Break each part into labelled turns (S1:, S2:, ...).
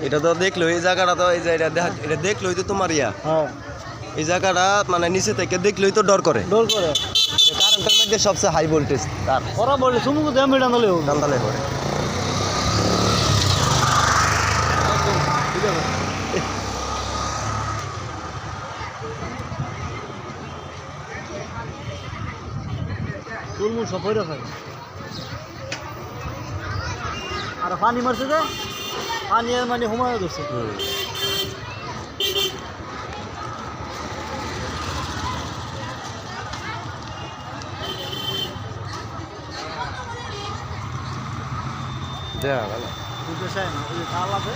S1: এটা তো দেখলো এই জায়গাটা তো এই যে এটা দেখলোই তো তোমার ইয়া
S2: হ্যাঁ
S1: এই জায়গাটা মানে নিচে থেকে দেখলেই তো ডর করে
S2: ডর করে
S1: কারেন্টের মধ্যে সবচেয়ে হাই ভোল্টেজ তার
S2: ওরা বলে চুমুকু দেয় মেডান হলেও
S1: টানটালে করে
S2: ঠিক আছে চুলমুল সব হয়ে রাখে আর পানি মারছে যে পানি আর মানে হুমায় ধরছে
S1: দেয়া ভালো
S2: বুঝতে চাই না ওই তাল আছে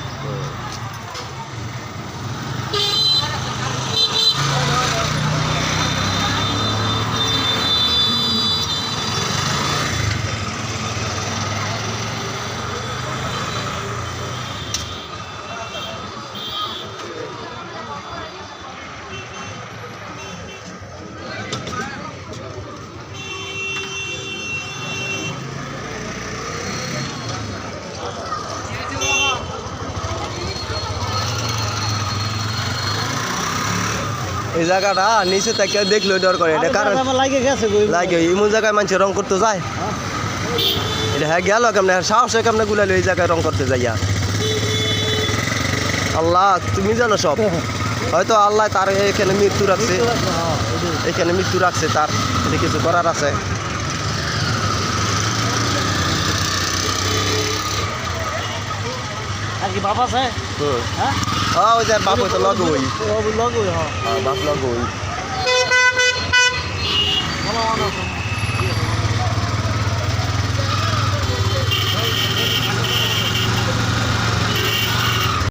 S1: এই জায়গাটা নিচে থেকে দেখলেই ডর করে এটা কারণ
S2: লাগে গেছে
S1: লাগে এমন জায়গায় মানুষ রং করতে যায় এটা হ্যাঁ গেল কেমনে সাহস হয় কেমনে গুলালো এই জায়গায় রং করতে যাইয়া আল্লাহ তুমি জানো সব হয়তো আল্লাহ তার এখানে মৃত্যু রাখছে এখানে মৃত্যু রাখছে তার এটা কিছু করার আছে
S2: আর কি বাপ আছে
S1: হুম
S2: হ্যাঁ
S1: ওই যে বাপ হয়তো লগ হই
S2: লগ হই হ্যাঁ
S1: বাপ লগ হই